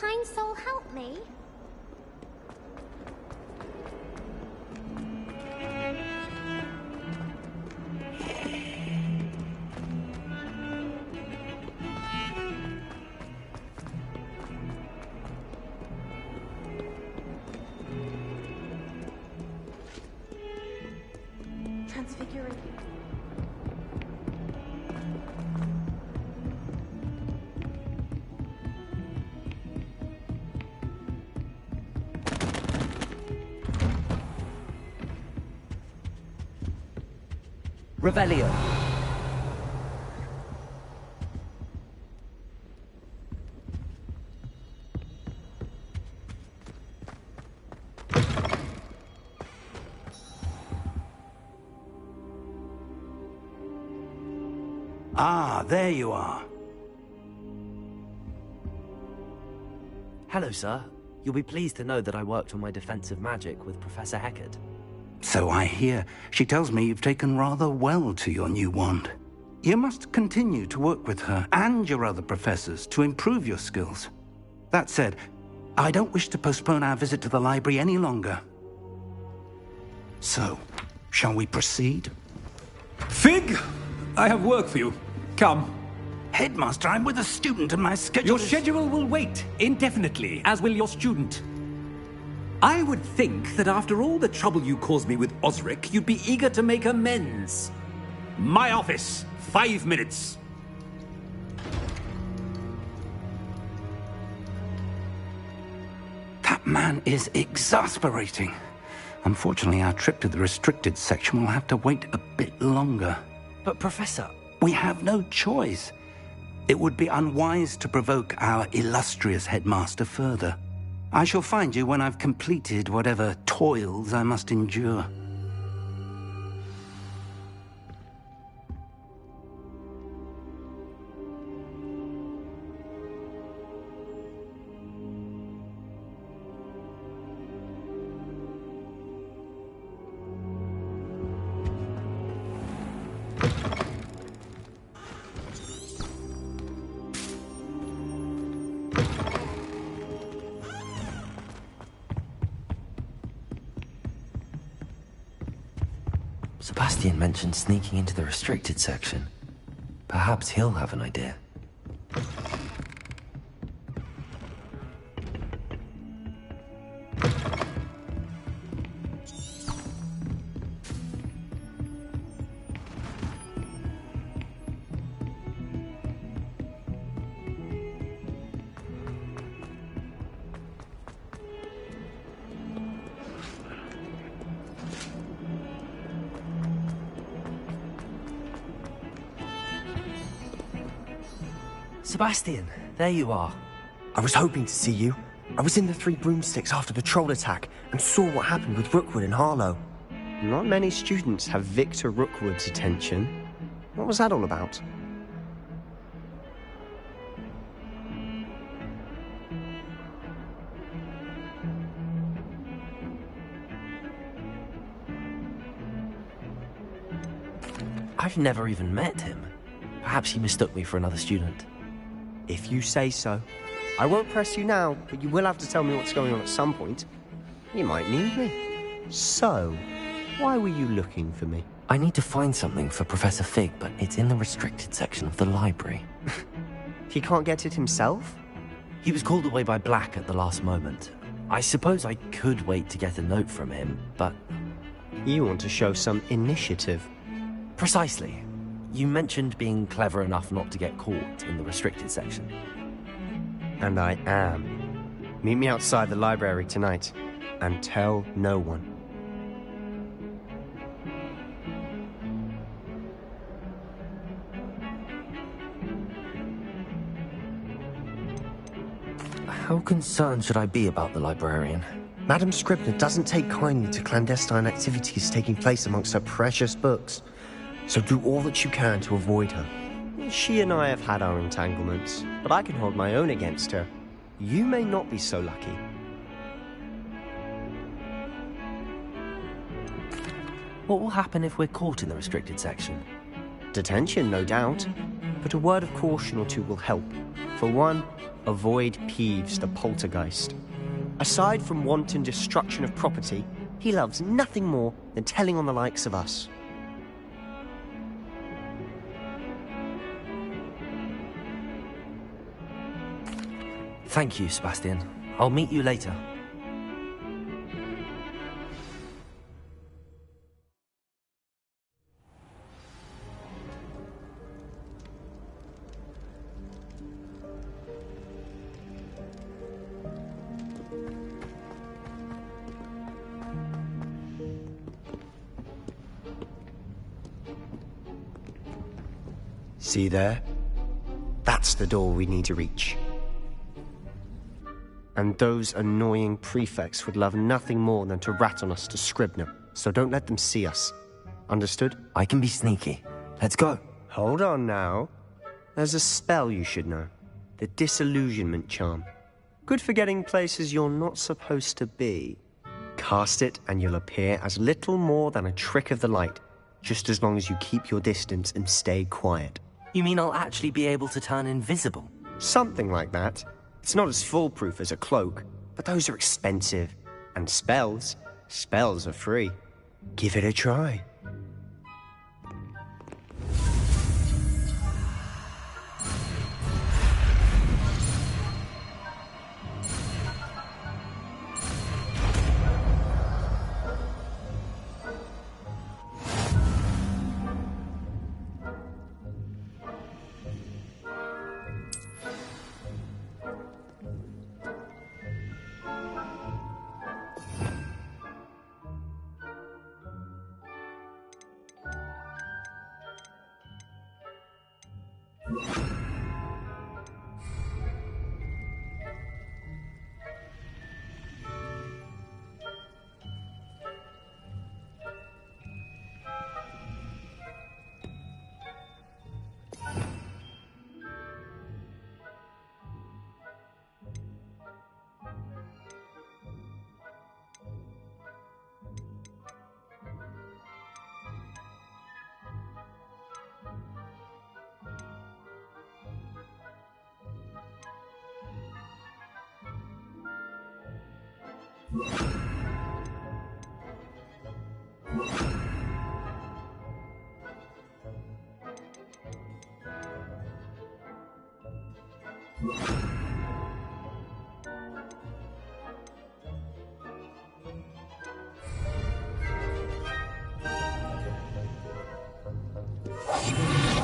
kind soul help me? Transfiguring. Revelio. Ah, there you are. Hello, sir. You'll be pleased to know that I worked on my defensive magic with Professor Heckard. So I hear. She tells me you've taken rather well to your new wand. You must continue to work with her and your other professors to improve your skills. That said, I don't wish to postpone our visit to the library any longer. So, shall we proceed? Fig! I have work for you. Come. Headmaster, I'm with a student and my schedule Your is... schedule will wait indefinitely, as will your student. I would think that after all the trouble you caused me with Osric, you'd be eager to make amends. My office, 5 minutes. That man is exasperating. Unfortunately, our trip to the restricted section will have to wait a bit longer. But, Professor... We have no choice. It would be unwise to provoke our illustrious headmaster further. I shall find you when I've completed whatever toils I must endure. Sebastian mentioned sneaking into the restricted section. Perhaps he'll have an idea. Sebastian, there you are. I was hoping to see you. I was in the Three Broomsticks after the troll attack and saw what happened with Rookwood and Harlow. Not many students have Victor Rookwood's attention. What was that all about? I've never even met him. Perhaps he mistook me for another student. If you say so. I won't press you now, but you will have to tell me what's going on at some point. You might need me. So, why were you looking for me? I need to find something for Professor Fig, but it's in the restricted section of the library. He can't get it himself? He was called away by Black at the last moment. I suppose I could wait to get a note from him, but... You want to show some initiative. Precisely. You mentioned being clever enough not to get caught in the restricted section. And I am. Meet me outside the library tonight, and tell no one. How concerned should I be about the librarian? Madam Scribner doesn't take kindly to clandestine activities taking place amongst her precious books. So do all that you can to avoid her. She and I have had our entanglements, but I can hold my own against her. You may not be so lucky. What will happen if we're caught in the restricted section? Detention, no doubt. But a word of caution or two will help. For one, avoid Peeves the poltergeist. Aside from wanton destruction of property, he loves nothing more than telling on the likes of us. Thank you, Sebastian. I'll meet you later. See there? That's the door we need to reach. And those annoying prefects would love nothing more than to rat on us to Scribner, so don't let them see us. Understood? I can be sneaky. Let's go. Hold on now. There's a spell you should know. The Disillusionment Charm. Good for getting places you're not supposed to be. Cast it and you'll appear as little more than a trick of the light, just as long as you keep your distance and stay quiet. You mean I'll actually be able to turn invisible? Something like that. It's not as foolproof as a cloak, but those are expensive. And spells are free. Give it a try.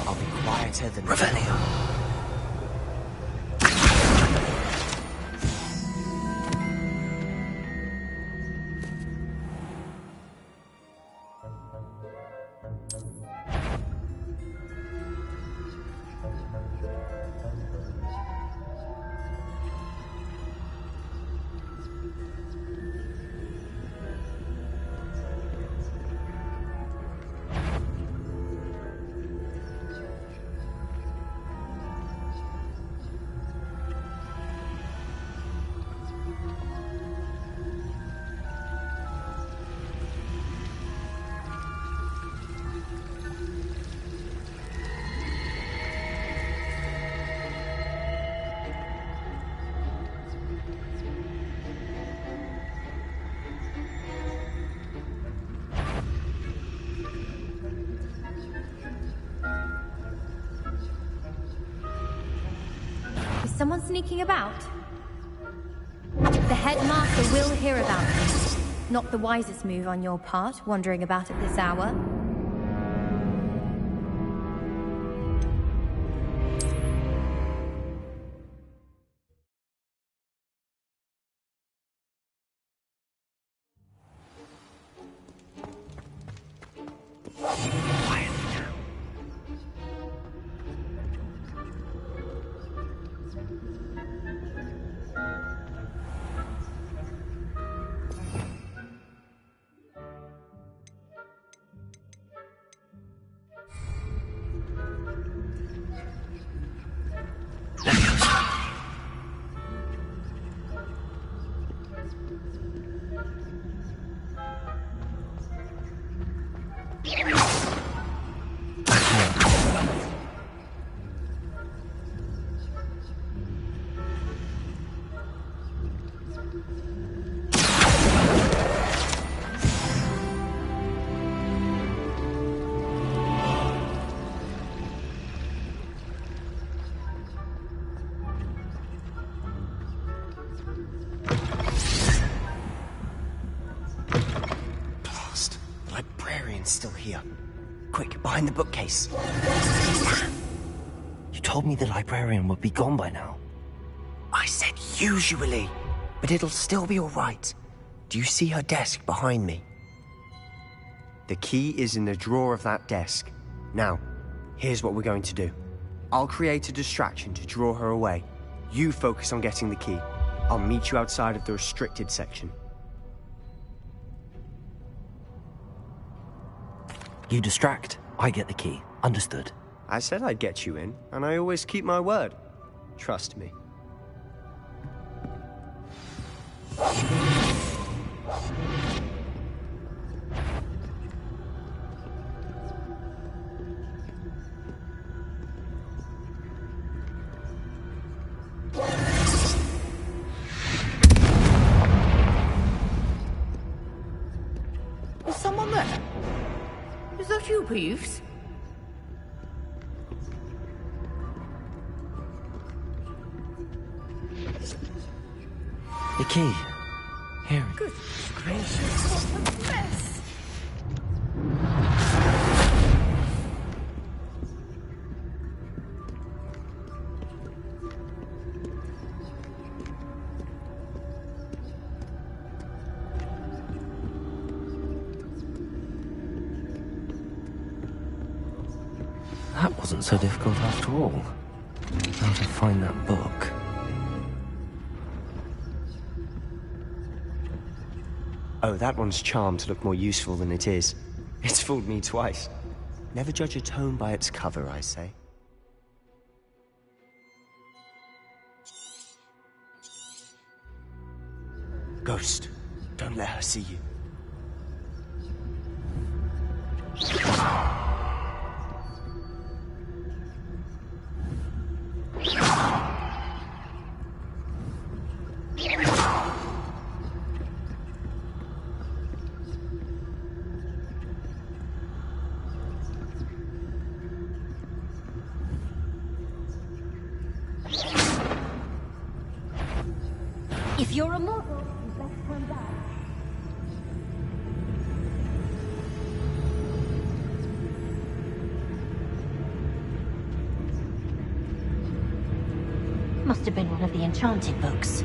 I'll be quieter than Revelio. Someone sneaking about? The headmaster will hear about it. Not the wisest move on your part, wandering about at this hour. It's still here. Quick, behind the bookcase. You told me the librarian would be gone by now. I said usually, but it'll still be all right. Do you see her desk behind me? The key is in the drawer of that desk. Now, here's what we're going to do. I'll create a distraction to draw her away. You focus on getting the key. I'll meet you outside of the restricted section. You distract, I get the key. Understood. I said I'd get you in, and I always keep my word. Trust me. Is someone there? Is that you, Peeves? The key. Here. Good gracious, what a mess! That wasn't so difficult after all. How to find that book. Oh, that one's charmed to look more useful than it is. It's fooled me twice. Never judge a tome by its cover, I say. Ghost, don't let her see you. If you're a mortal, you best come back. Must have been one of the enchanted books.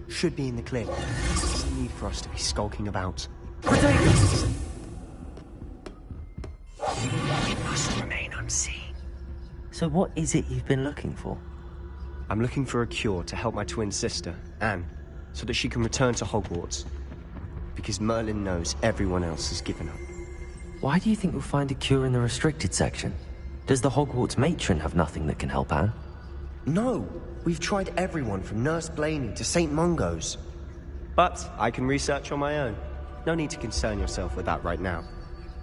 Should be in the clear. No need for us to be skulking about. We Must remain unseen. So what is it you've been looking for? I'm looking for a cure to help my twin sister, Anne, so that she can return to Hogwarts. Because Merlin knows everyone else has given up. Why do you think we'll find a cure in the restricted section? Does the Hogwarts matron have nothing that can help Anne? No! We've tried everyone from Nurse Blaney to St. Mungo's. But I can research on my own. No need to concern yourself with that right now.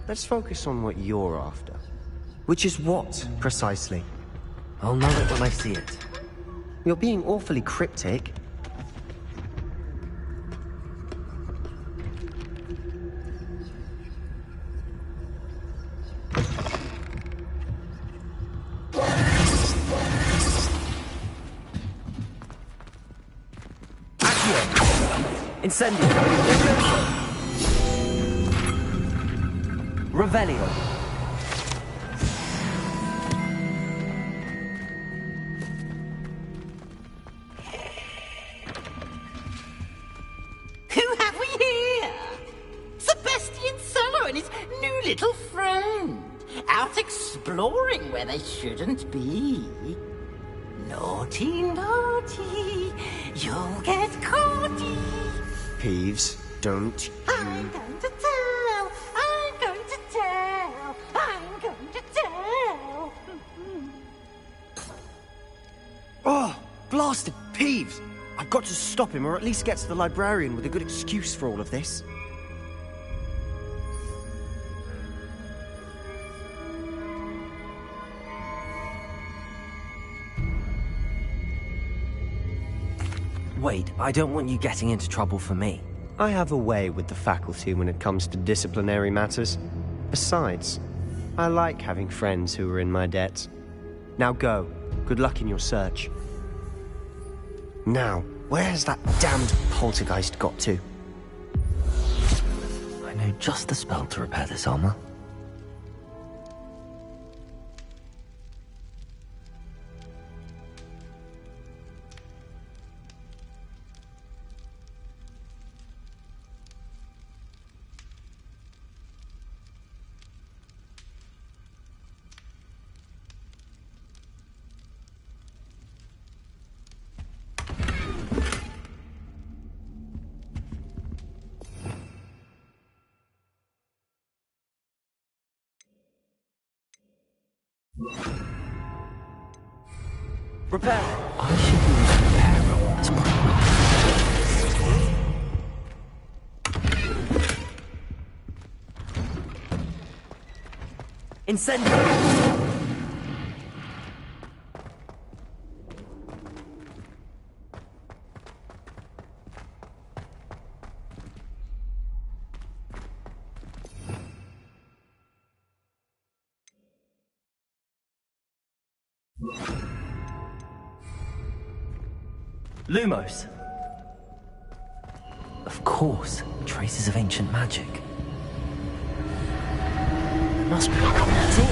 Let's focus on what you're after. Which is what, precisely? I'll know it when I see it. You're being awfully cryptic. Incendio. Revelio. Who have we here? Sebastian Sallow and his new little friend. Out exploring where they shouldn't be. Naughty, naughty. You'll get caughty. Peeves, Don't I'm going to tell! I'm going to tell! I'm going to tell! Oh, blasted Peeves! I've got to stop him, or at least get to the librarian with a good excuse for all of this. Wait, I don't want you getting into trouble for me. I have a way with the faculty when it comes to disciplinary matters. Besides, I like having friends who are in my debt. Now go. Good luck in your search. Now, where has that damned poltergeist got to? I know just the spell to repair this armor. Repair! I should use repair roll as proper. Incendio! Lumos! Of course, traces of ancient magic. There must be. That's it!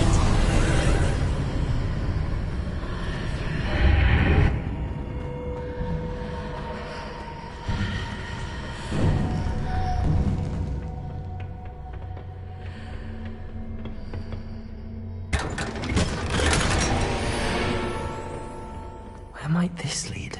Where might this lead?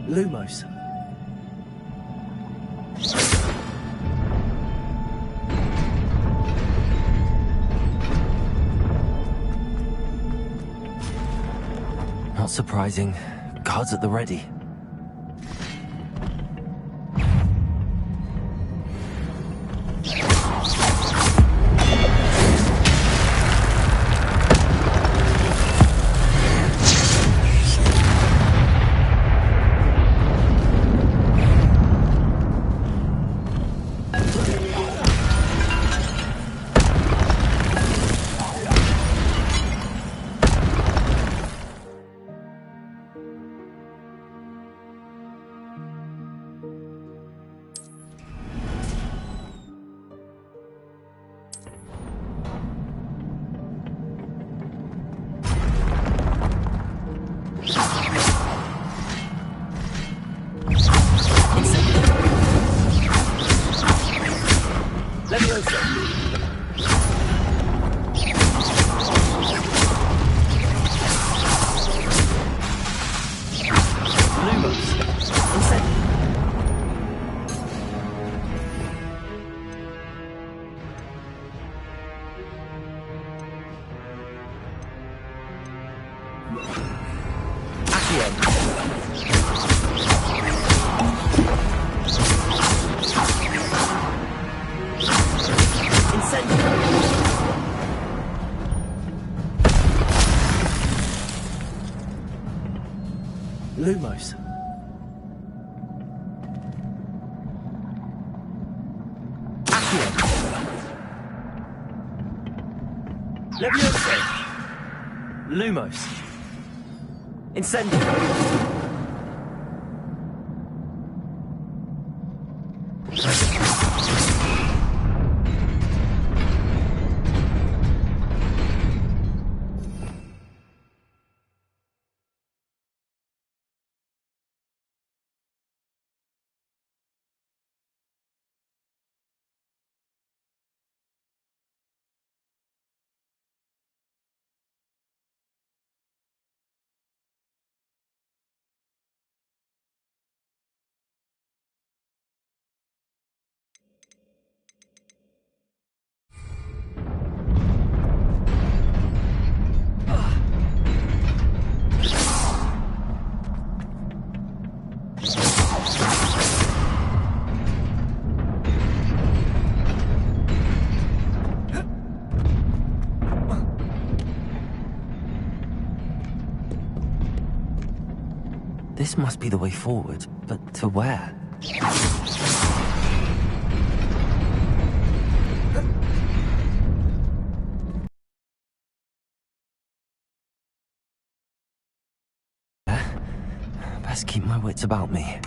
Lumos. Not surprising. Guards at the ready. Lumos. Leviosa. Lumos. Incendio. This must be the way forward, but to where? Best keep my wits about me.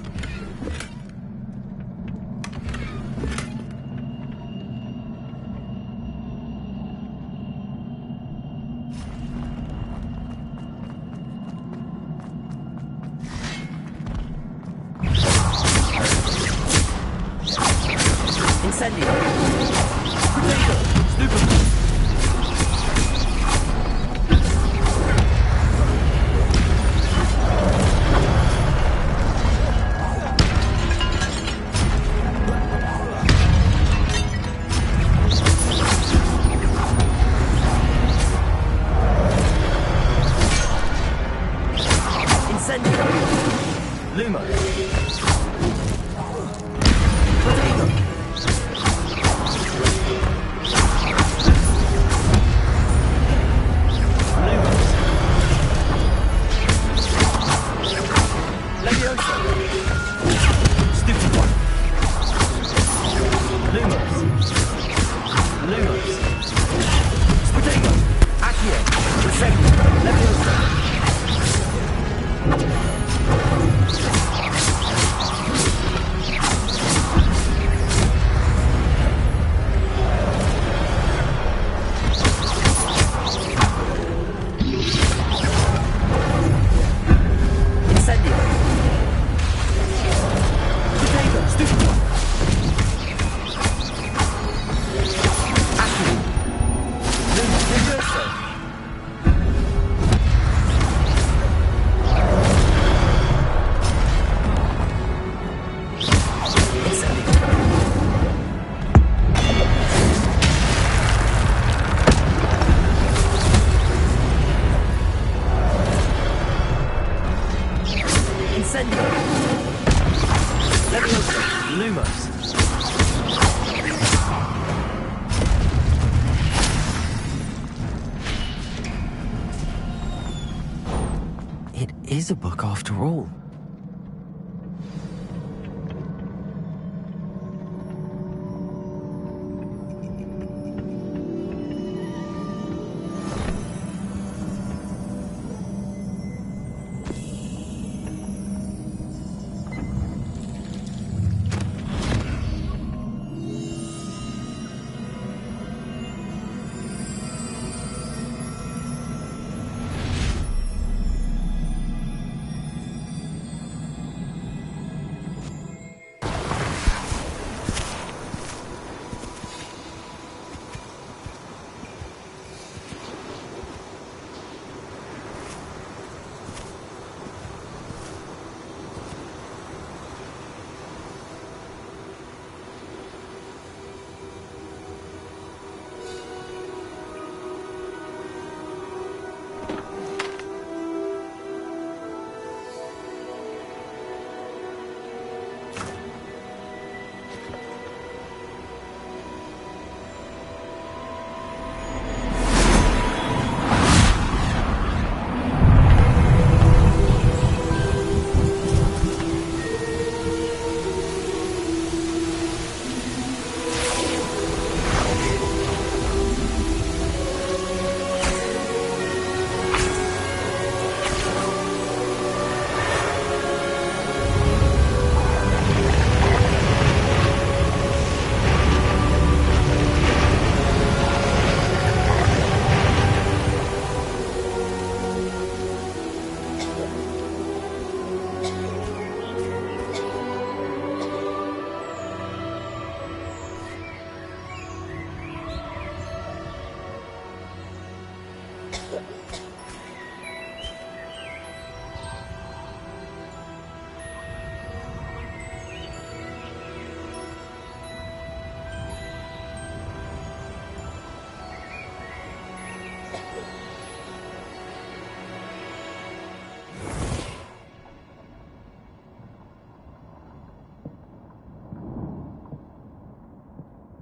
is a book after all.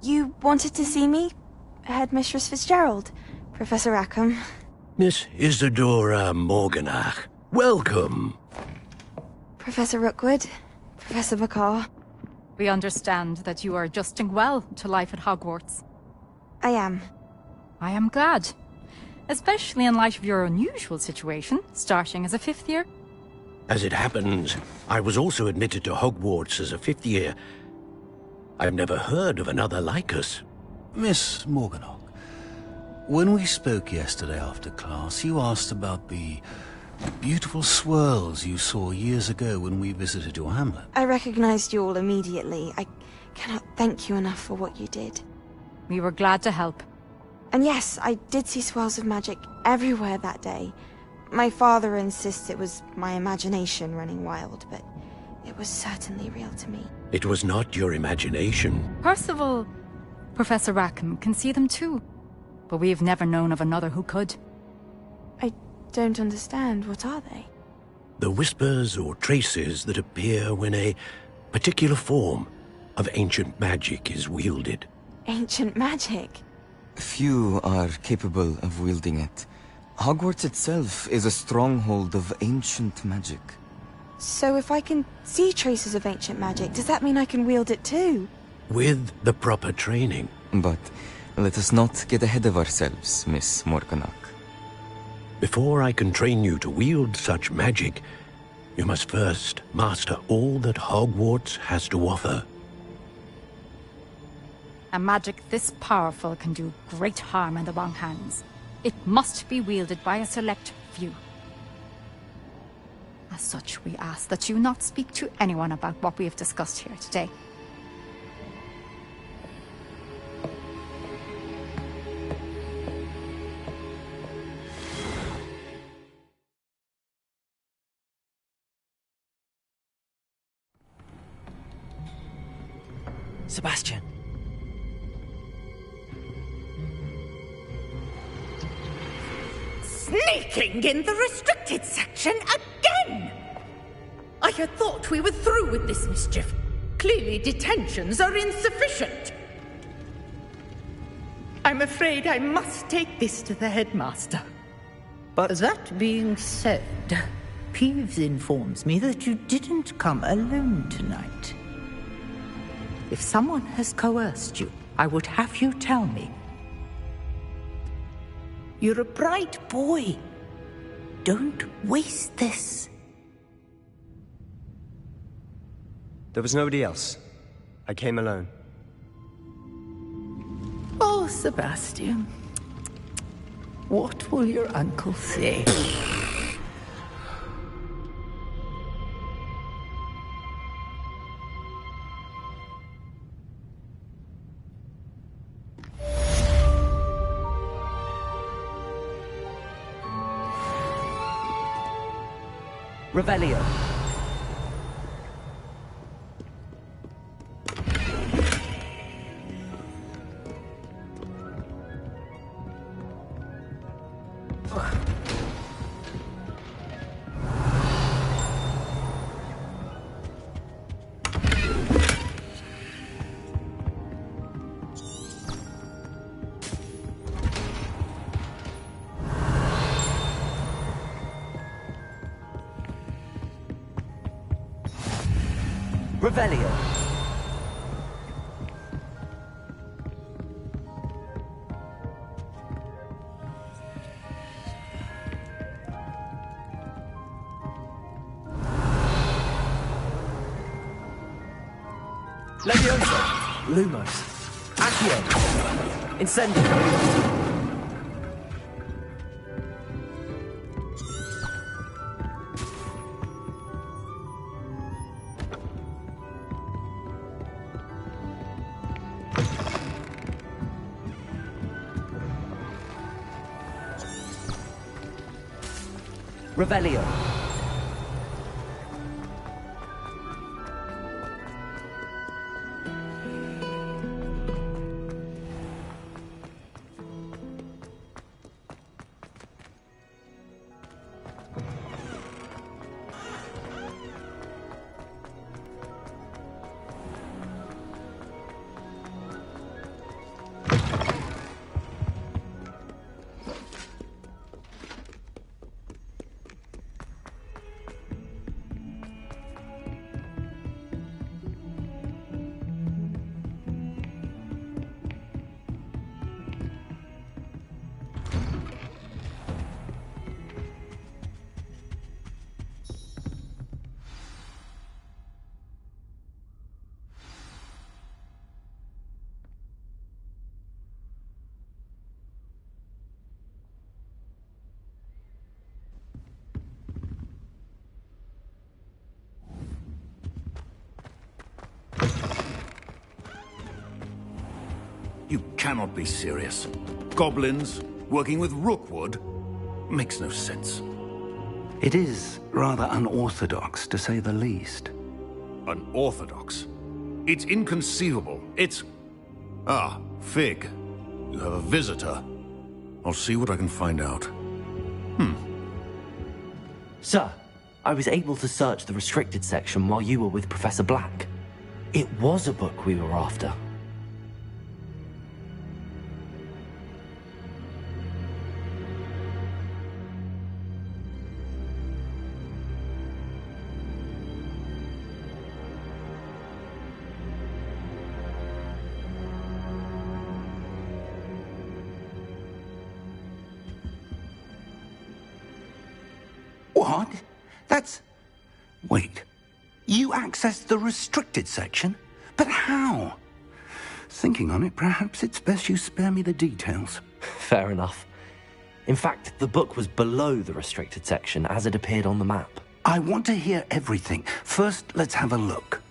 You wanted to see me? Headmistress Fitzgerald? Professor Rackham? Miss Isadora Morganach, welcome. Professor Rookwood? Professor McCaw? We understand that you are adjusting well to life at Hogwarts. I am. I am glad. Especially in light of your unusual situation, starting as a 5th year. As it happens, I was also admitted to Hogwarts as a 5th year. I've never heard of another like us. Miss Morganach, when we spoke yesterday after class, you asked about the beautiful swirls you saw years ago when we visited your hamlet. I recognized you all immediately. I cannot thank you enough for what you did. We were glad to help. And yes, I did see swirls of magic everywhere that day. My father insists it was my imagination running wild, but it was certainly real to me. It was not your imagination. Percival, Professor Rackham can see them too. But we've never known of another who could. I don't understand. What are they? The whispers or traces that appear when a particular form of ancient magic is wielded. Ancient magic? Few are capable of wielding it. Hogwarts itself is a stronghold of ancient magic. So if I can see traces of ancient magic, does that mean I can wield it too? With the proper training. But let us not get ahead of ourselves, Miss Morganach. Before I can train you to wield such magic, you must first master all that Hogwarts has to offer. A magic this powerful can do great harm in the wrong hands. It must be wielded by a select few. As such, we ask that you not speak to anyone about what we have discussed here today. Sebastian. Sneaking in the restricted section again! I had thought we were through with this mischief. Clearly detentions are insufficient. I'm afraid I must take this to the headmaster. But that being said, Peeves informs me that you didn't come alone tonight. If someone has coerced you, I would have you tell me. You're a bright boy. Don't waste this. There was nobody else. I came alone. Oh, Sebastian. What will your uncle say? Revelio. Revelio. Levioso. Lumos. Accio. Incendio. Revelio. You cannot be serious. Goblins working with Rookwood makes no sense. It is rather unorthodox, to say the least. Unorthodox? It's inconceivable. It's... Ah, Fig. You have a visitor. I'll see what I can find out. Sir, I was able to search the restricted section while you were with Professor Black. It was a book we were after. What? That's... Wait. You accessed the restricted section? But how? Thinking on it, perhaps it's best you spare me the details. Fair enough. In fact, the book was below the restricted section as it appeared on the map. I want to hear everything. First, let's have a look.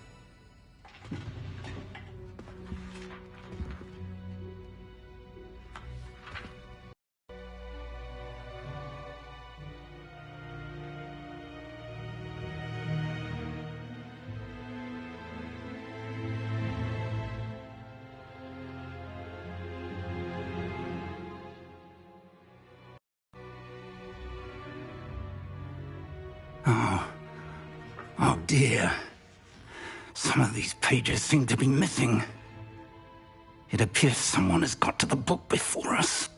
Oh dear. Some of these pages seem to be missing. It appears someone has got to the book before us.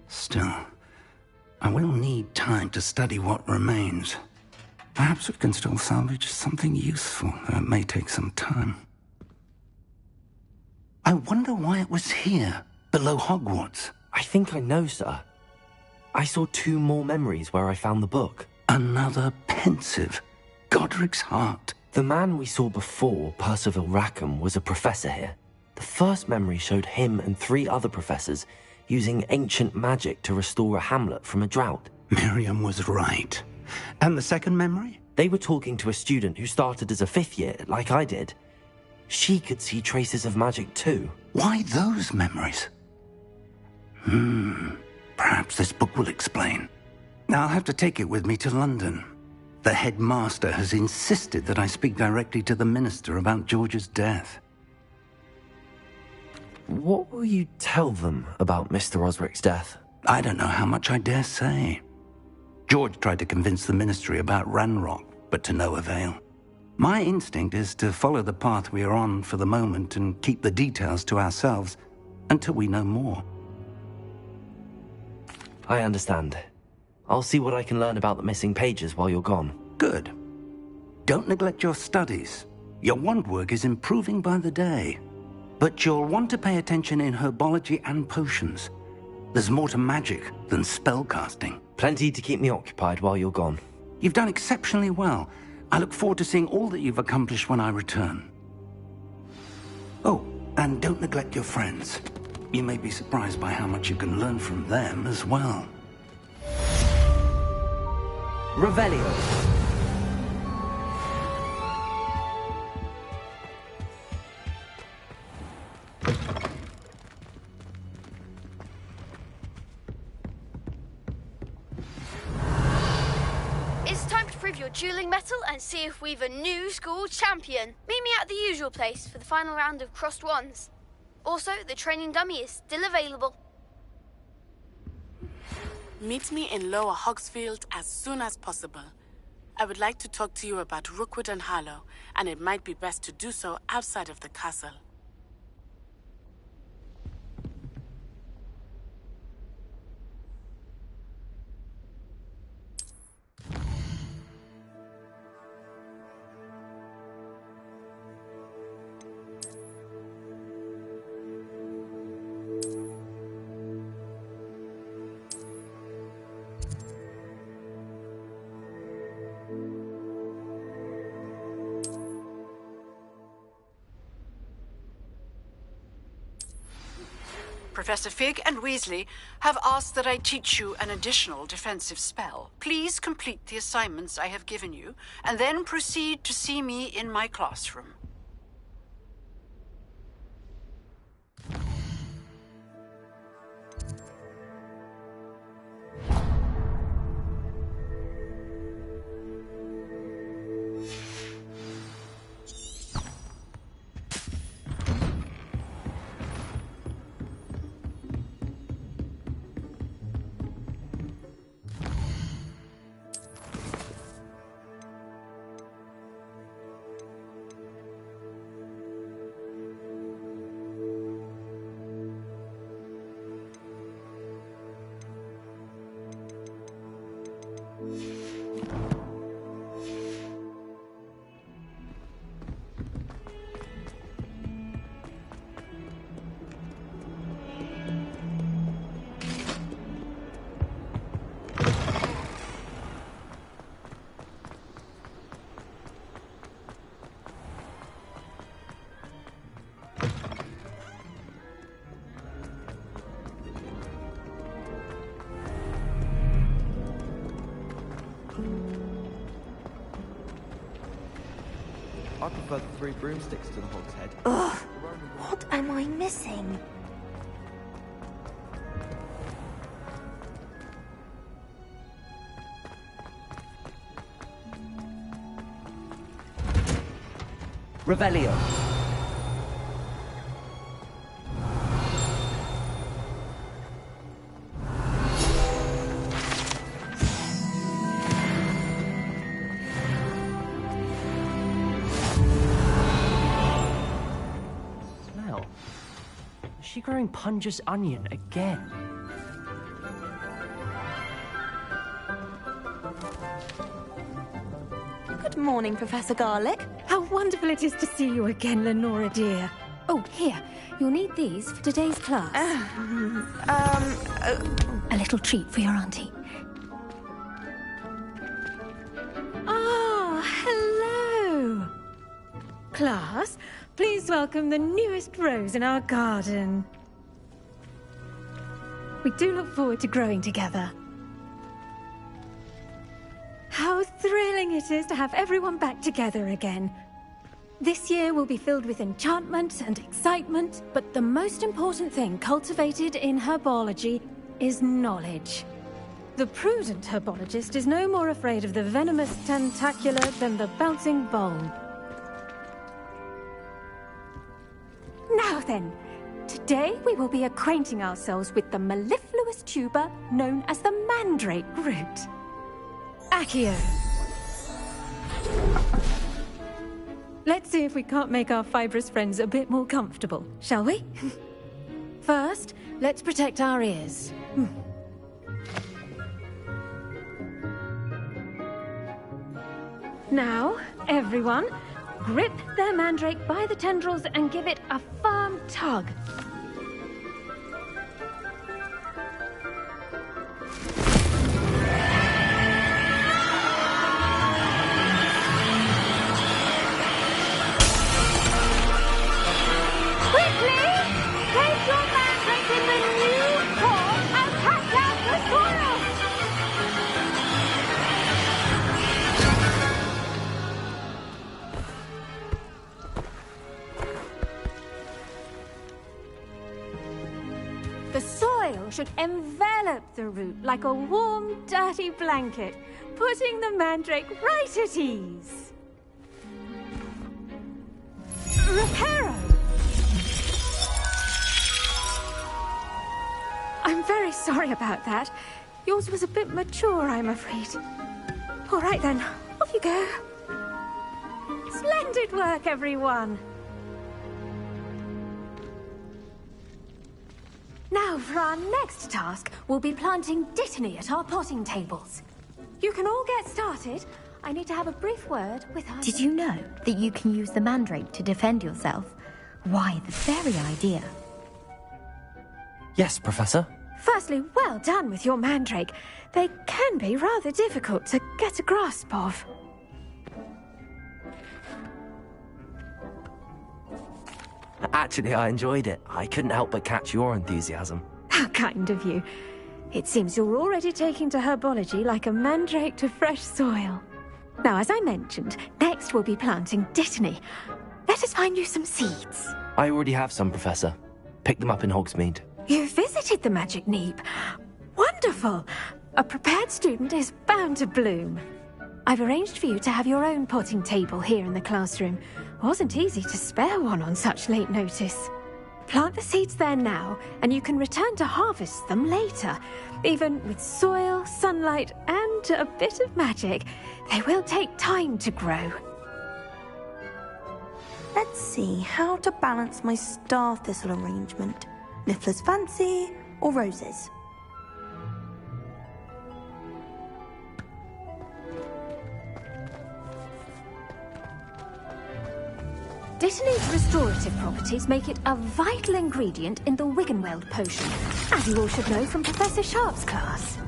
Still, I will need time to study what remains. Perhaps we can still salvage something useful, though it may take some time. I wonder why it was here, below Hogwarts. I think I know, sir. I saw 2 more memories where I found the book. Another pensive. Godric's heart. The man we saw before, Percival Rackham, was a professor here. The first memory showed him and 3 other professors using ancient magic to restore a hamlet from a drought. Miriam was right. And the second memory? They were talking to a student who started as a 5th year, like I did. She could see traces of magic too. Why those memories? Perhaps this book will explain. I'll have to take it with me to London. The headmaster has insisted that I speak directly to the minister about George's death. What will you tell them about Mr. Osric's death? I don't know how much I dare say. George tried to convince the ministry about Ranrock, but to no avail. My instinct is to follow the path we are on for the moment and keep the details to ourselves until we know more. I understand. I'll see what I can learn about the missing pages while you're gone. Good. Don't neglect your studies. Your wand work is improving by the day. But you'll want to pay attention in herbology and potions. There's more to magic than spellcasting. Plenty to keep me occupied while you're gone. You've done exceptionally well. I look forward to seeing all that you've accomplished when I return. Oh, and don't neglect your friends. You may be surprised by how much you can learn from them as well. Revelio. It's time to prove your dueling mettle and see if we've a new school champion. Meet me at the usual place for the final round of crossed wands. Also, the training dummy is still available. Meet me in Lower Hogsfield as soon as possible. I would like to talk to you about Rookwood and Harlow, and it might be best to do so outside of the castle. Professor Fig and Weasley have asked that I teach you an additional defensive spell. Please complete the assignments I have given you, and then proceed to see me in my classroom. I prefer the 3 broomsticks to the hogshead. Ugh, what am I missing? Revelio. Smell. Is she growing Punja's onion again? morning, Professor Garlick. How wonderful it is to see you again, Lenora dear. Oh, here. You'll need these for today's class. A little treat for your auntie. Ah, hello. Class, please welcome the newest rose in our garden. We do look forward to growing together. How thrilling it is to have everyone back together again. This year will be filled with enchantment and excitement, but the most important thing cultivated in herbology is knowledge. The prudent herbologist is no more afraid of the venomous tentacula than the bouncing bulb. Now then, today we will be acquainting ourselves with the mellifluous tuber known as the mandrake root. Accio. Let's see if we can't make our fibrous friends a bit more comfortable, shall we? First, let's protect our ears. Now, everyone, grip their mandrake by the tendrils and give it a firm tug. The soil should envelop the root like a warm, dirty blanket, putting the mandrake right at ease. Reparo! I'm very sorry about that. Yours was a bit mature, I'm afraid. All right then, off you go. Splendid work, everyone. Now, for our next task, we'll be planting Dittany at our potting tables. You can all get started. I need to have a brief word with our... Did you know that you can use the mandrake to defend yourself? Why, the very idea. Yes, Professor. Firstly, well done with your mandrake. They can be rather difficult to get a grasp of. Actually, I enjoyed it. I couldn't help but catch your enthusiasm. How kind of you. It seems you're already taking to herbology like a mandrake to fresh soil. Now, as I mentioned, next we'll be planting Dittany. Let us find you some seeds. I already have some, Professor. Picked them up in Hogsmeade. You visited the Magic Neep. Wonderful. A prepared student is bound to bloom. I've arranged for you to have your own potting table here in the classroom. Wasn't easy to spare one on such late notice. Plant the seeds there now, and you can return to harvest them later. Even with soil, sunlight, and a bit of magic, they will take time to grow. Let's see how to balance my star thistle arrangement. Niffler's fancy or roses? Dittany's restorative properties make it a vital ingredient in the Wiggenweld potion, as you all should know from Professor Sharp's class.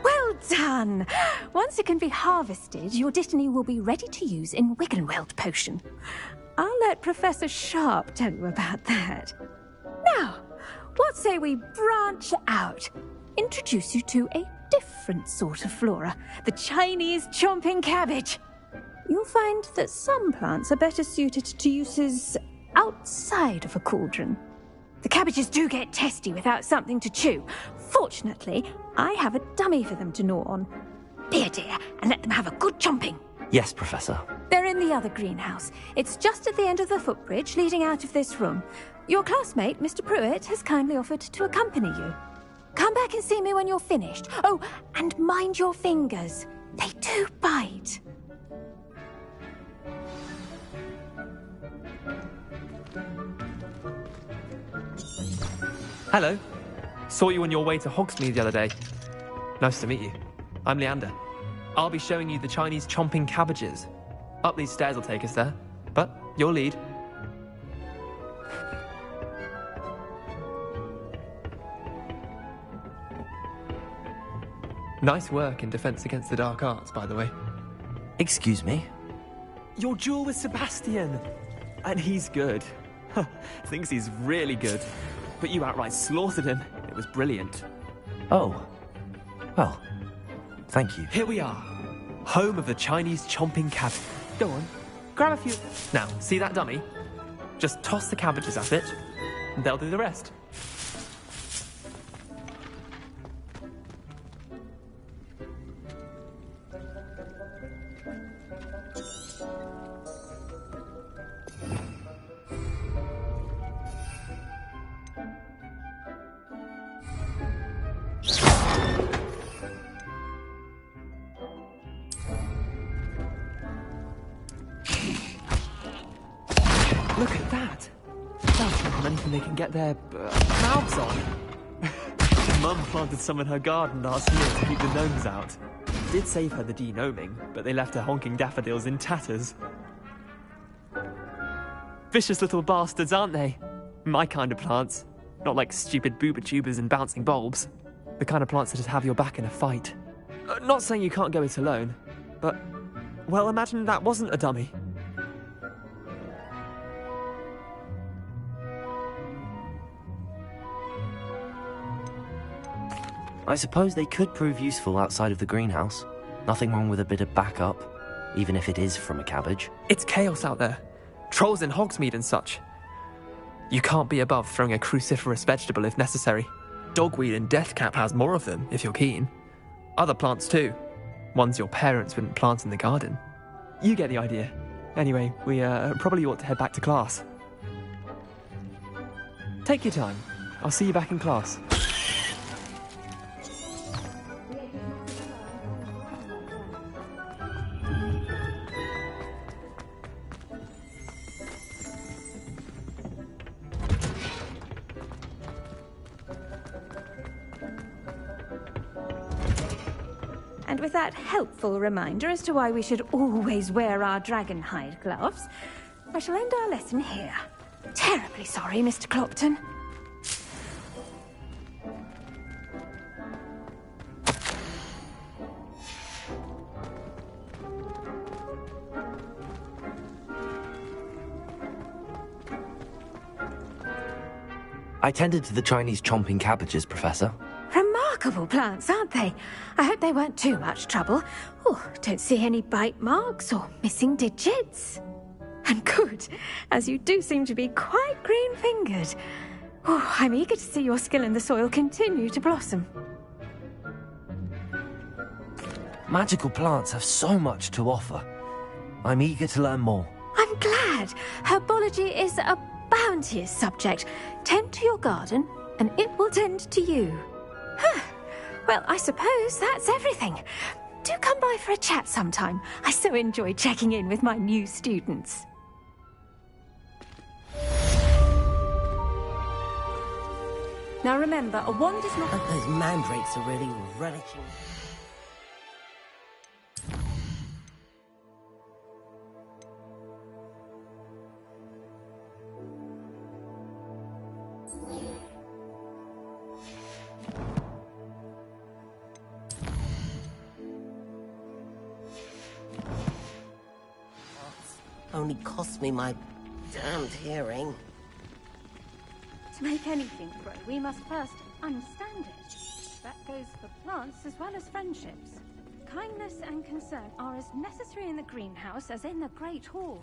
Well done! Once it can be harvested, your Dittany will be ready to use in Wiggenweld potion. I'll let Professor Sharp tell you about that. Now, what say we branch out? Introduce you to a different sort of flora, the Chinese chomping cabbage. You'll find that some plants are better suited to uses outside of a cauldron. The cabbages do get testy without something to chew. Fortunately, I have a dummy for them to gnaw on. Be a dear and let them have a good chomping. Yes, Professor. They're in the other greenhouse. It's just at the end of the footbridge leading out of this room. Your classmate, Mr. Pruitt, has kindly offered to accompany you. Come back and see me when you're finished. Oh, and mind your fingers. They do bite. Hello. Saw you on your way to Hogsmeade the other day. Nice to meet you. I'm Leander. I'll be showing you the Chinese chomping cabbages. Up these stairs will take us there, but your lead. Nice work in Defense Against the Dark Arts, by the way. Excuse me? Your duel with Sebastian! And he's good. Thinks he's really good. But you outright slaughtered him. It was brilliant. Oh. Well, thank you. Here we are. Home of the Chinese chomping cabbage. Go on, grab a few. Now, see that dummy? Just toss the cabbages at it, and they'll do the rest. Look at that! That's not anything they can get their mouths on. Mum planted some in her garden last year to keep the gnomes out. Did save her the de-gnoming, but they left her honking daffodils in tatters. Vicious little bastards, aren't they? My kind of plants. Not like stupid booba-tubers and bouncing bulbs. The kind of plants that just have your back in a fight. Not saying you can't go it alone, but... well, imagine that wasn't a dummy. I suppose they could prove useful outside of the greenhouse. Nothing wrong with a bit of backup, even if it is from a cabbage. It's chaos out there. Trolls in Hogsmeade and such. You can't be above throwing a cruciferous vegetable if necessary. Dogweed and deathcap has more of them, if you're keen. Other plants too. Ones your parents wouldn't plant in the garden. You get the idea. Anyway, we probably ought to head back to class. Take your time. I'll see you back in class. And with that helpful reminder as to why we should always wear our dragon hide gloves, I shall end our lesson here. Terribly sorry, Mr. Clopton. I tended to the Chinese chomping cabbages, Professor. Remarkable plants, aren't they? I hope they weren't too much trouble. Oh, don't see any bite marks or missing digits. And good, as you do seem to be quite green-fingered. Oh, I'm eager to see your skill in the soil continue to blossom. Magical plants have so much to offer. I'm eager to learn more. I'm glad. Herbology is a bounteous subject. Tend to your garden, and it will tend to you. Huh. Well, I suppose that's everything. Do come by for a chat sometime. I so enjoy checking in with my new students. Now remember, a wand is not... But those mandrakes are really relishing. Only cost me my damned hearing. To make anything grow, we must first understand it. That goes for plants as well as friendships. Kindness and concern are as necessary in the greenhouse as in the Great Hall.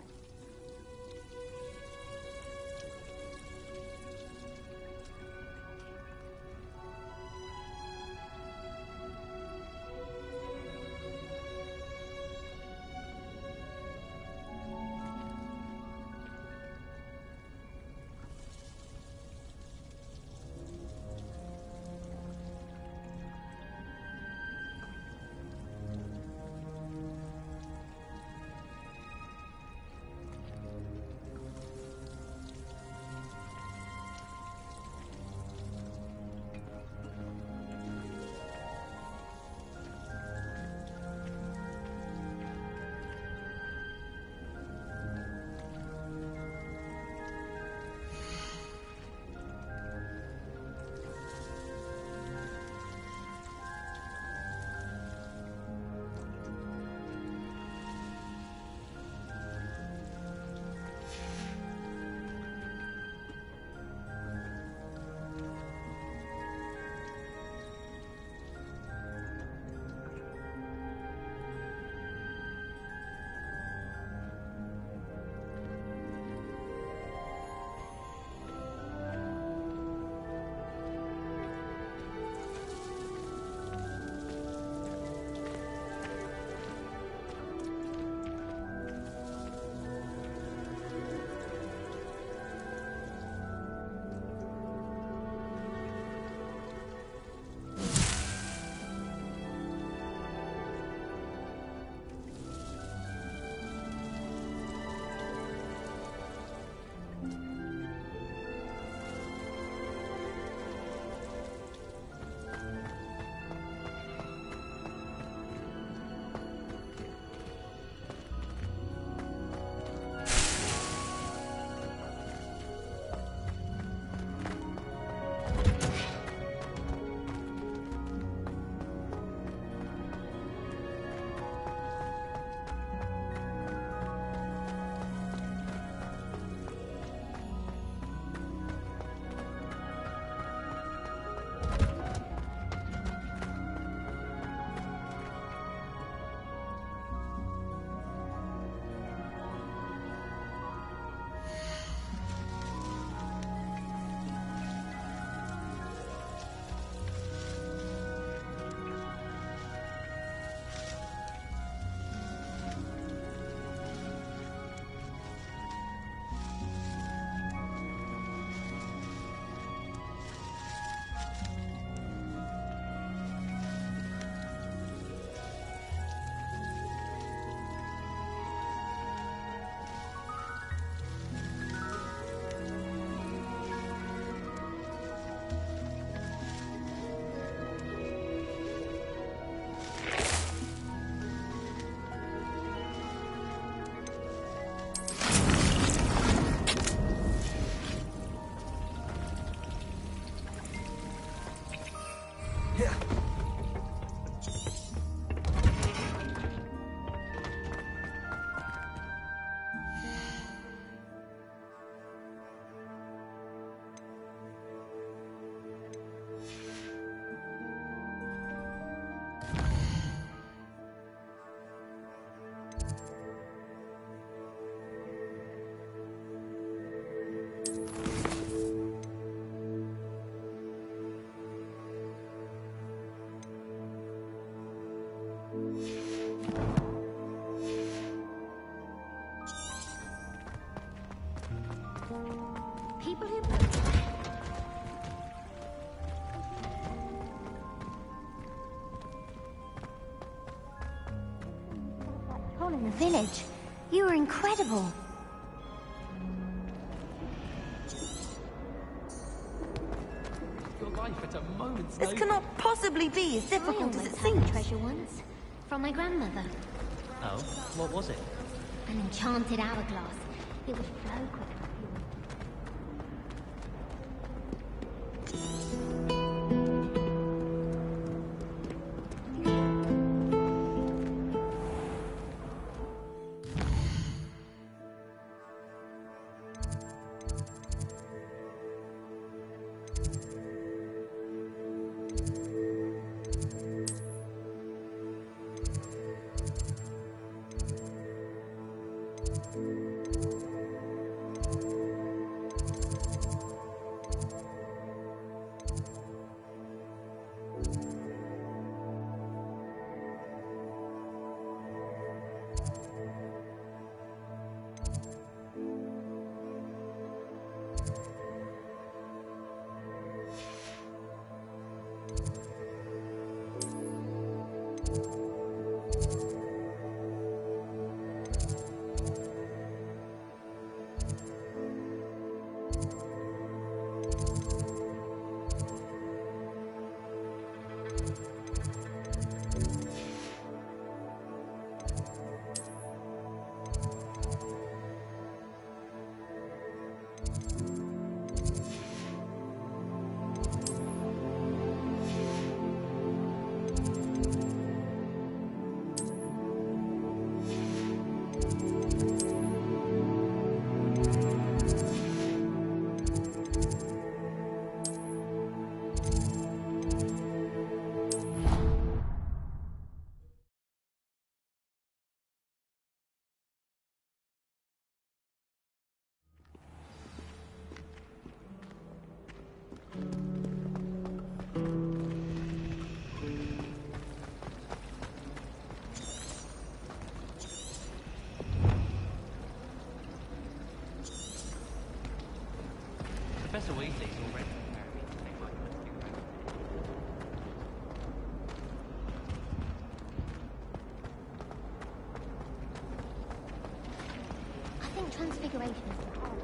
People who all in the village. You were incredible. Your life at a moment's This notice. cannot possibly be as difficult as it seems. Treasure once from my grandmother. Oh, what was it? An enchanted hourglass. It would flow quicker. Professor Weasley's already preparing me to take my first few I think transfiguration is the hard.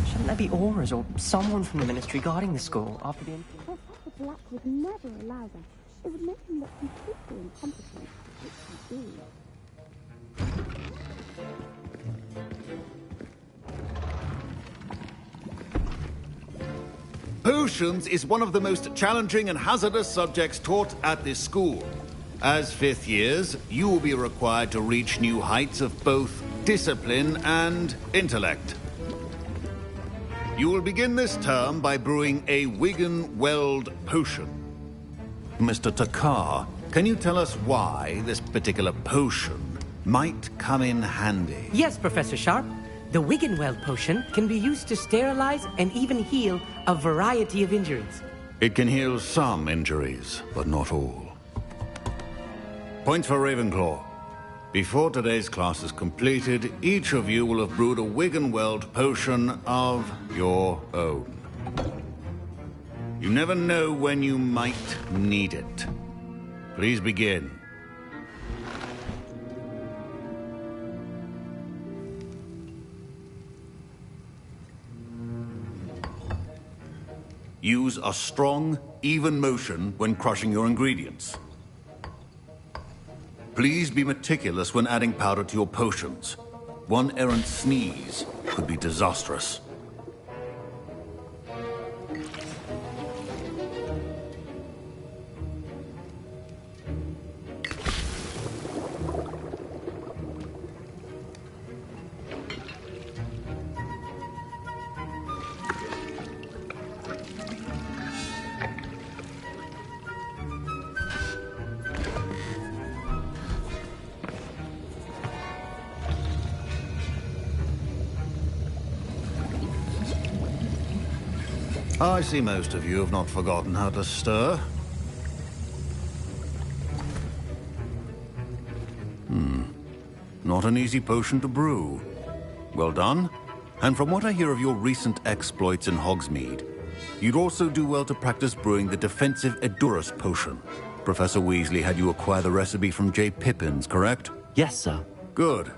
Shouldn't there be auras or someone from the ministry guarding the school after the... Professor Black would never allow that. It would make him look completely incompetent. It would be. Potions is one of the most challenging and hazardous subjects taught at this school. As fifth years, you will be required to reach new heights of both discipline and intellect. You will begin this term by brewing a Wiggenweld potion. Mr. Takar, can you tell us why this particular potion might come in handy? Yes, Professor Sharp. The Wiggenweld potion can be used to sterilize and even heal a variety of injuries. It can heal some injuries, but not all. Point for Ravenclaw. Before today's class is completed, each of you will have brewed a Wiggenweld potion of your own. You never know when you might need it. Please begin. Use a strong, even motion when crushing your ingredients. Please be meticulous when adding powder to your potions. One errant sneeze could be disastrous. I see most of you have not forgotten how to stir. Not an easy potion to brew. Well done. And from what I hear of your recent exploits in Hogsmeade, you'd also do well to practice brewing the defensive Edurus potion. Professor Weasley had you acquire the recipe from J. Pippins, correct? Yes, sir. Good.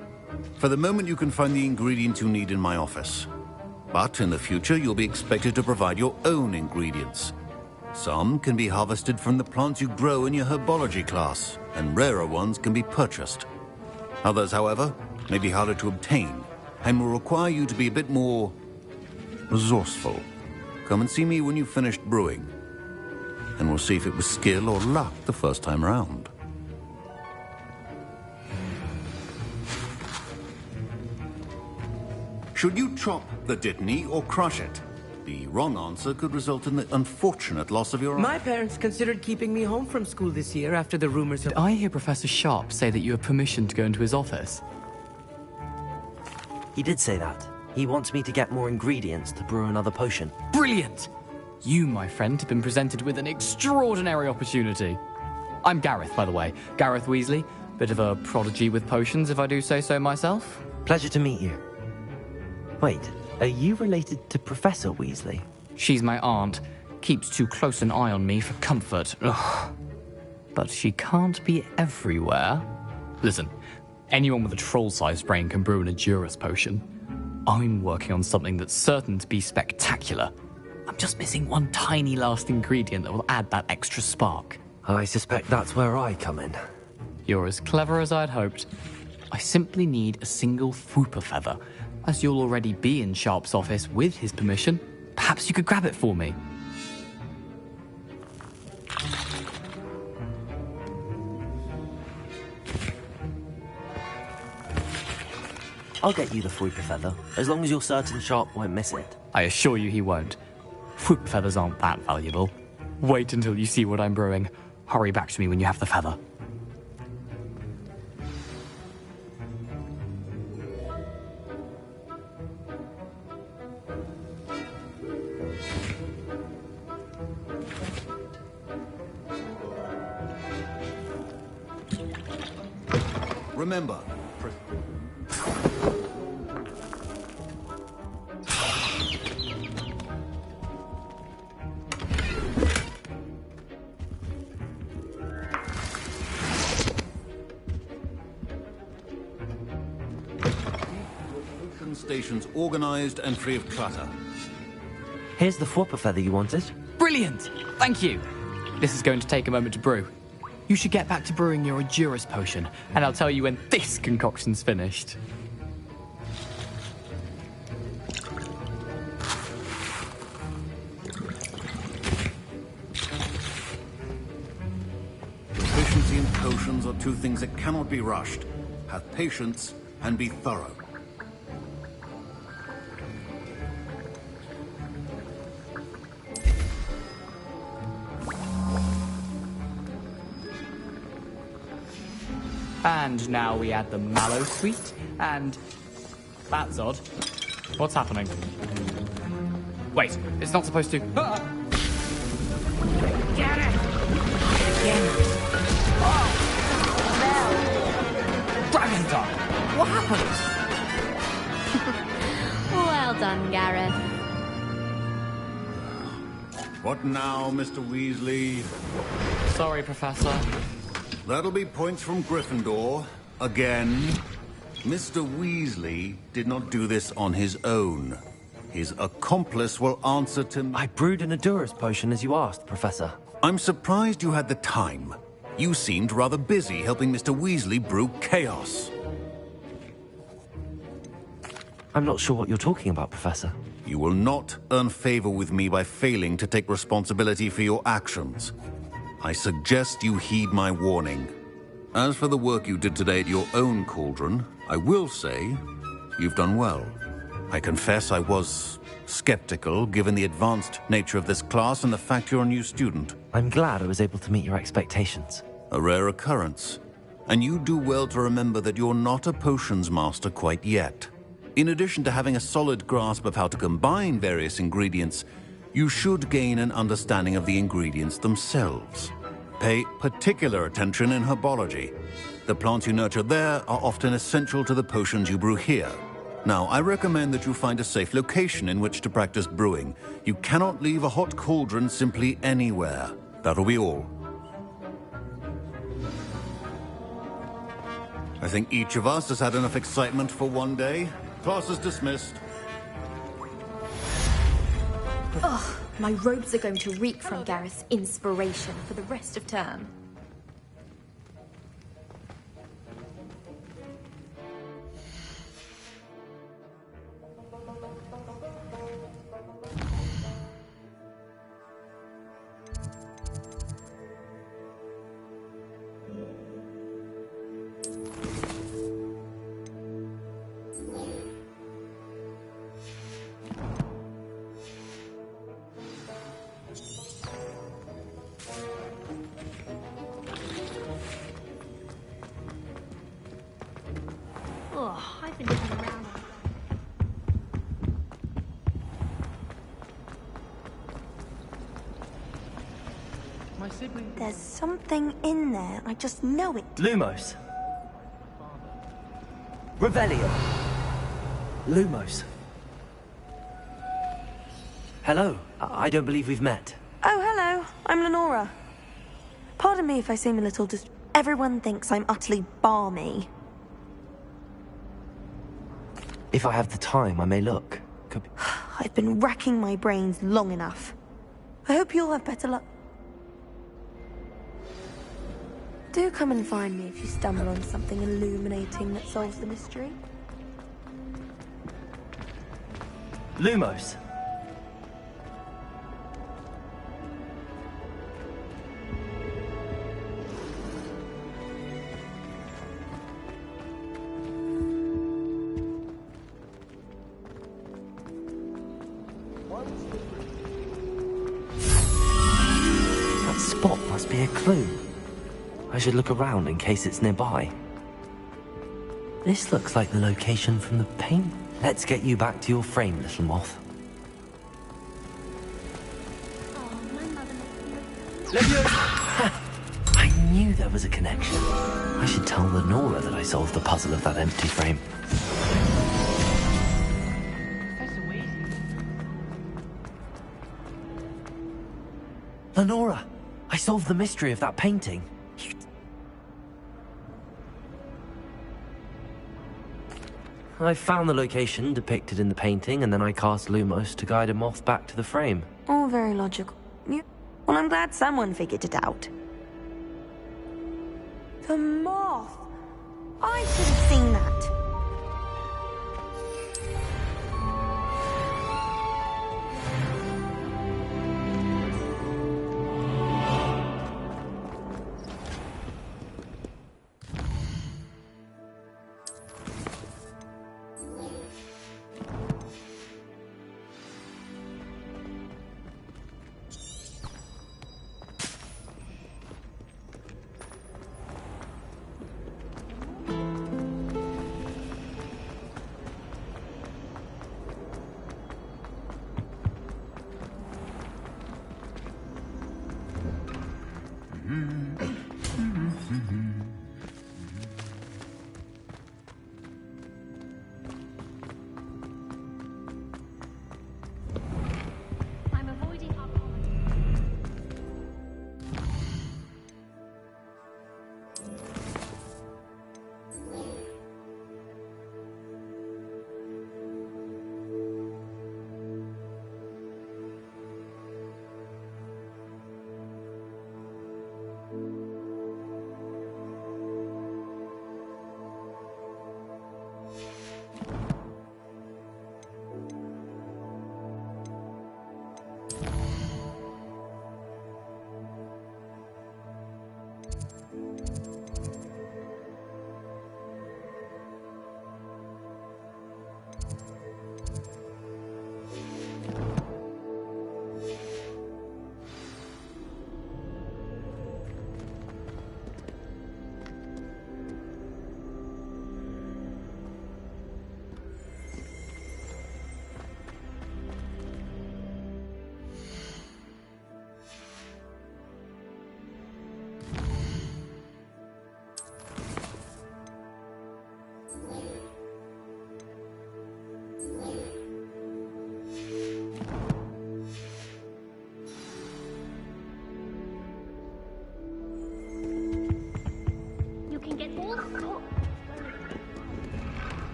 For the moment, you can find the ingredients you need in my office. But in the future, you'll be expected to provide your own ingredients. Some can be harvested from the plants you grow in your herbology class, and rarer ones can be purchased. Others, however, may be harder to obtain, and will require you to be a bit more resourceful. Come and see me when you've finished brewing, and we'll see if it was skill or luck the first time round. Should you chop the Dittany or crush it? The wrong answer could result in the unfortunate loss of your eye. My parents considered keeping me home from school this year after the rumors of... Did I hear Professor Sharp say that you have permission to go into his office? He did say that. He wants me to get more ingredients to brew another potion. Brilliant! You, my friend, have been presented with an extraordinary opportunity. I'm Gareth, by the way. Gareth Weasley. Bit of a prodigy with potions, if I do say so myself. Pleasure to meet you. Wait, are you related to Professor Weasley? She's my aunt. Keeps too close an eye on me for comfort. Ugh. But she can't be everywhere. Listen, anyone with a troll-sized brain can brew an Edurus potion. I'm working on something that's certain to be spectacular. I'm just missing one tiny last ingredient that will add that extra spark. I suspect that's where I come in. You're as clever as I'd hoped. I simply need a single Fwooper feather. As you'll already be in Sharp's office with his permission, perhaps you could grab it for me. I'll get you the Fwooper feather, as long as you're certain Sharp won't miss it. I assure you he won't. Fwooper feathers aren't that valuable. Wait until you see what I'm brewing. Hurry back to me when you have the feather. Remember, stations organized and free of clutter. Here's the Fwooper feather you wanted. Brilliant! Thank you! This is going to take a moment to brew. You should get back to brewing your Edurus potion, and I'll tell you when this concoction's finished. Efficiency and potions are two things that cannot be rushed. Have patience and be thorough. And now we add the mallow sweet, and... That's odd. What's happening? Wait, it's not supposed to... Ah! Get it! Again. Oh! Dragon Dog! What happened? Well done, Gareth. What now, Mr. Weasley? Sorry, Professor. That'll be points from Gryffindor. Again. Mr. Weasley did not do this on his own. His accomplice will answer to... I brewed an Adurus potion as you asked, Professor. I'm surprised you had the time. You seemed rather busy helping Mr. Weasley brew chaos. I'm not sure what you're talking about, Professor. You will not earn favor with me by failing to take responsibility for your actions. I suggest you heed my warning. As for the work you did today at your own cauldron, I will say you've done well. I confess I was skeptical, given the advanced nature of this class and the fact you're a new student. I'm glad I was able to meet your expectations. A rare occurrence. And you do well to remember that you're not a potions master quite yet. In addition to having a solid grasp of how to combine various ingredients, you should gain an understanding of the ingredients themselves. Pay particular attention in herbology. The plants you nurture there are often essential to the potions you brew here. Now, I recommend that you find a safe location in which to practice brewing. You cannot leave a hot cauldron simply anywhere. That'll be all. I think each of us has had enough excitement for one day. Class is dismissed. Ugh, my robes are going to reek from Gareth's inspiration for the rest of term. I've been looking around. There's something in there. I just know it. Lumos. Revelio. Lumos. Hello. I don't believe we've met. Oh, hello. I'm Lenora. Pardon me if I seem a little Everyone thinks I'm utterly balmy. If I have the time, I may look. Could be... I've been racking my brains long enough. I hope you'll have better luck. Do come and find me if you stumble on something illuminating that solves the mystery. Lumos. That spot must be a clue. I should look around in case it's nearby. This looks like the location from the paint. Let's get you back to your frame, little moth. I knew there was a connection. I should tell Lenora that I solved the puzzle of that empty frame. Lenora, I solved the mystery of that painting. I found the location depicted in the painting, and then I cast Lumos to guide a moth back to the frame. All very logical. Well, I'm glad someone figured it out. The moth! I should have seen that.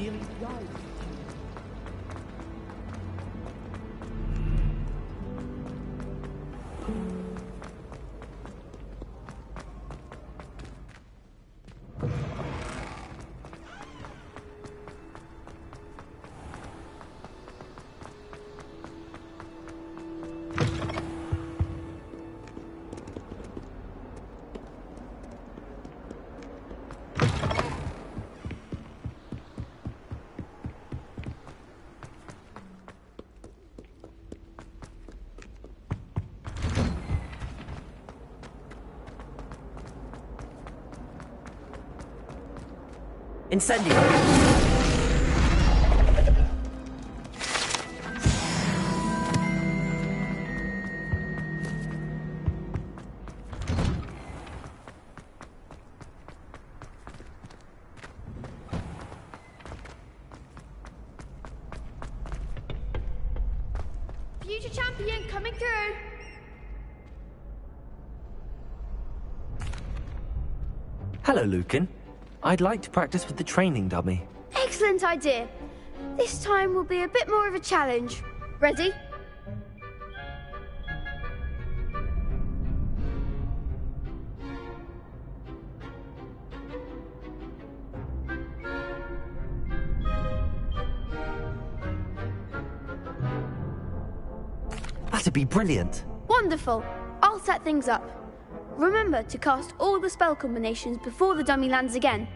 feeling right. Incendio! Future champion coming through. Hello, Lucan. I'd like to practice with the training dummy. Excellent idea. This time will be a bit more of a challenge. Ready? That'd be brilliant. Wonderful. I'll set things up. Remember to cast all the spell combinations before the dummy lands again.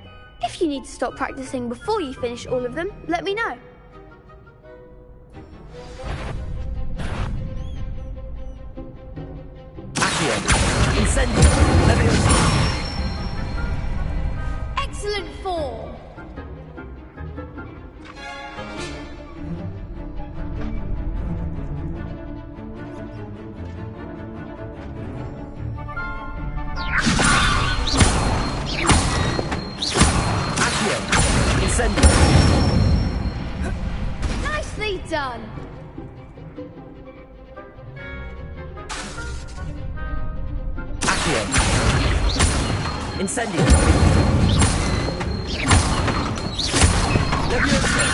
If you need to stop practicing before you finish all of them, let me know. Accio! Incendio! Leviosa! Excellent form. Incendio! Nicely done. Accio! Incendio! Leviosa!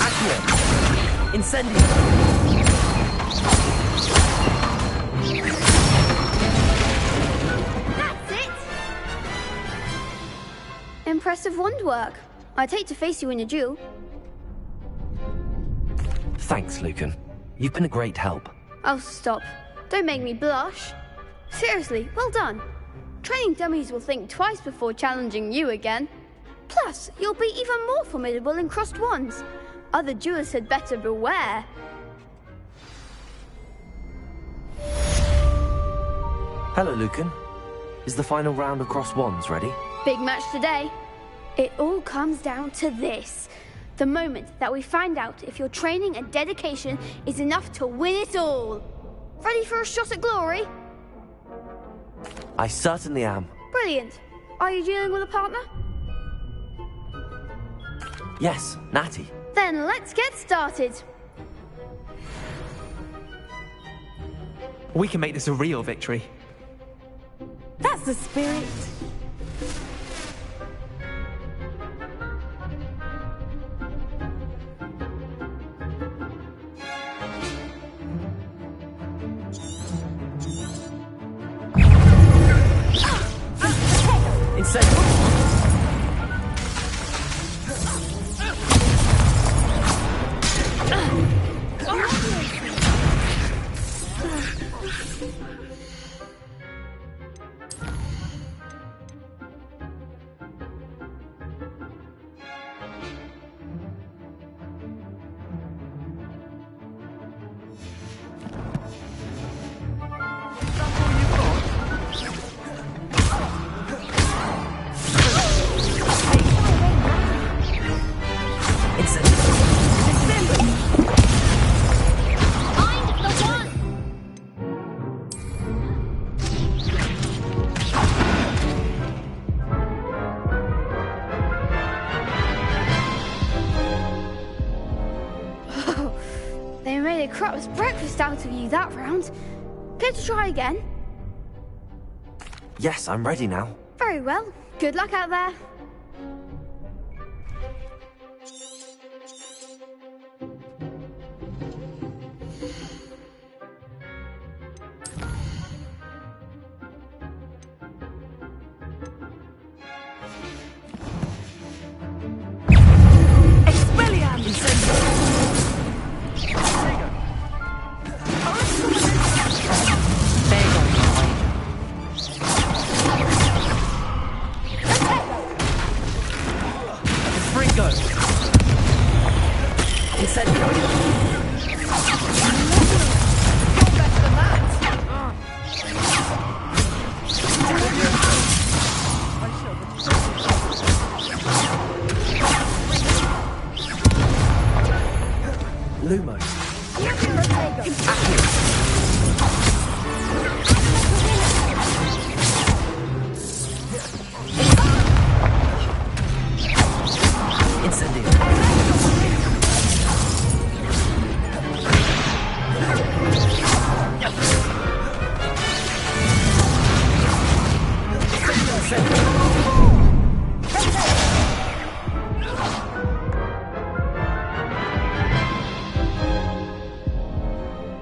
Accio! Incendio! Impressive wand work. I'd hate to face you in a duel. Thanks, Lucan. You've been a great help. Oh, stop. Don't make me blush. Seriously, well done. Training dummies will think twice before challenging you again. Plus, you'll be even more formidable in crossed wands. Other duelists had better beware. Hello, Lucan. Is the final round of crossed wands ready? Big match today. It all comes down to this. The moment that we find out if your training and dedication is enough to win it all. Ready for a shot at glory? I certainly am. Brilliant. Are you dealing with a partner? Yes, Natty. Then let's get started. We can make this a real victory. That's the spirit. Crap's breakfast out of you that round. Care to try again? Yes, I'm ready now. Very well. Good luck out there.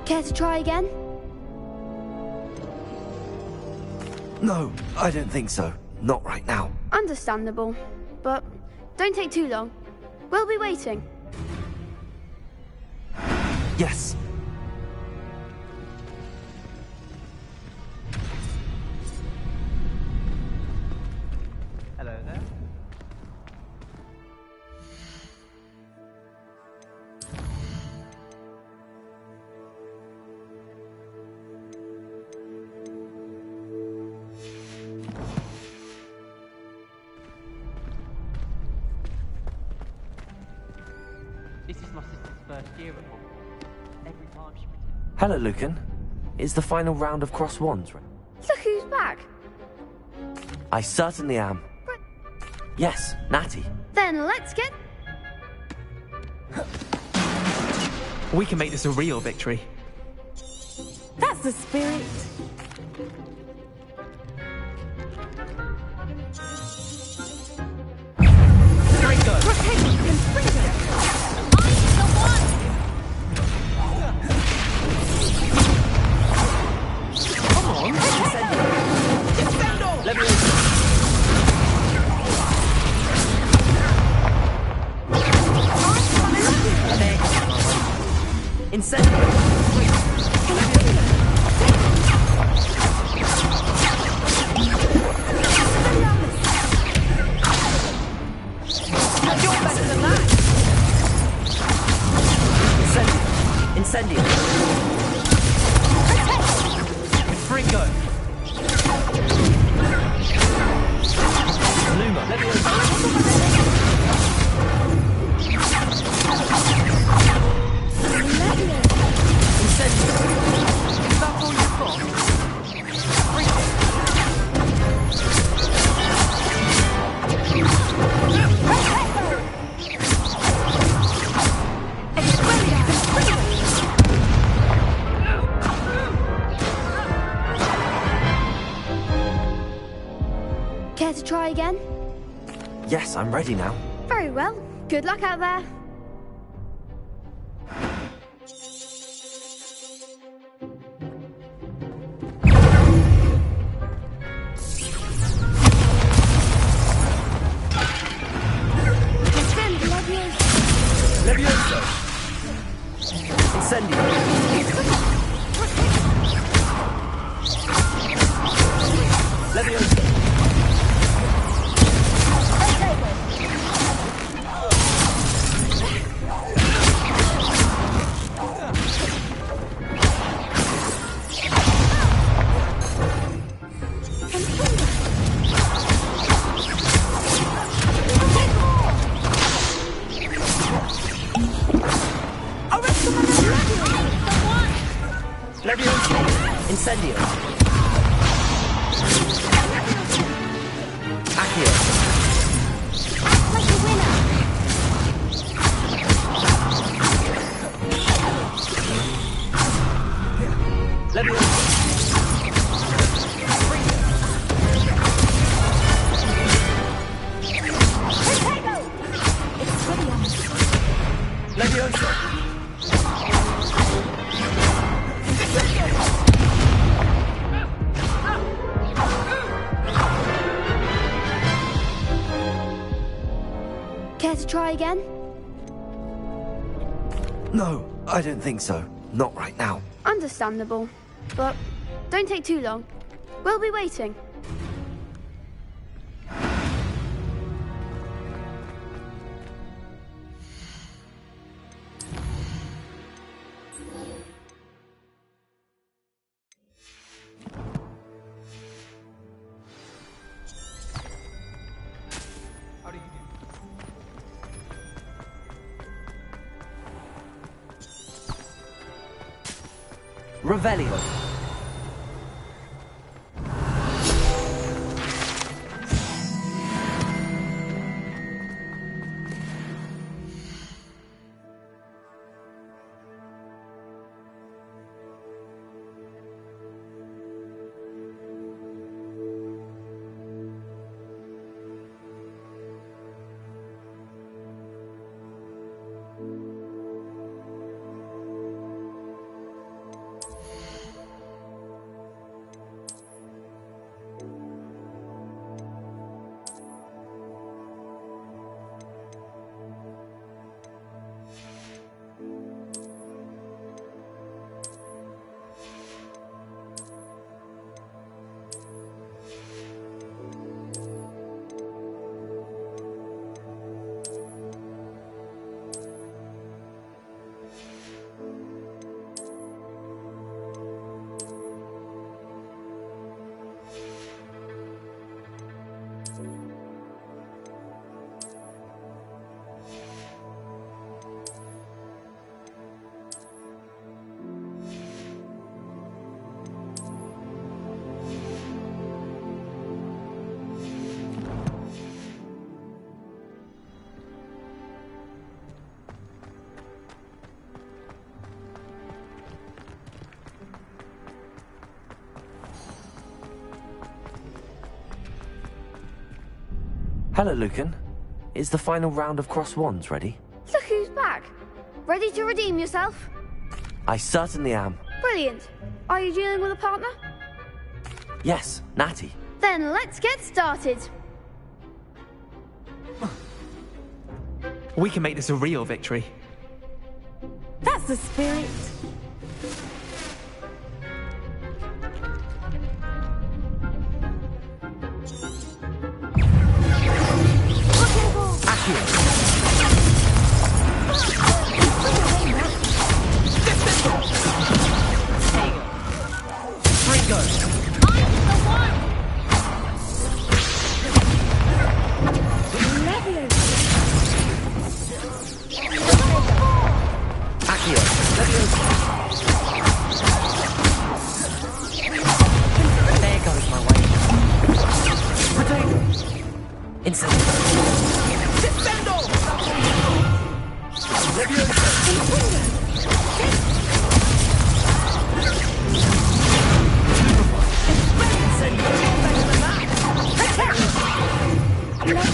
Care to try again? No, I don't think so. Not right now. Understandable, but don't take too long. We'll be waiting. Yes. Hello there. This is my sister's first year at Hogwarts. Every time she Hello, Lucan. It's the final round of Cross Wands. Look who's back. I certainly am. Yes, Natty. Then let's get... We can make this a real victory. That's the spirit. Care to try again? Yes, I'm ready now. Very well. Good luck out there. Levioso! Incendio! Levioso! Levioso! Incendio! Accio! Act like a winner! Levioso! Care to try again? No, I don't think so. Not right now. Understandable. But don't take too long. We'll be waiting. Revelio. Hello, Lucan. Is the final round of Cross Wands ready? Look who's back. Ready to redeem yourself? I certainly am. Brilliant. Are you dealing with a partner? Yes, Natty. Then let's get started. We can make this a real victory. That's the spirit. Let's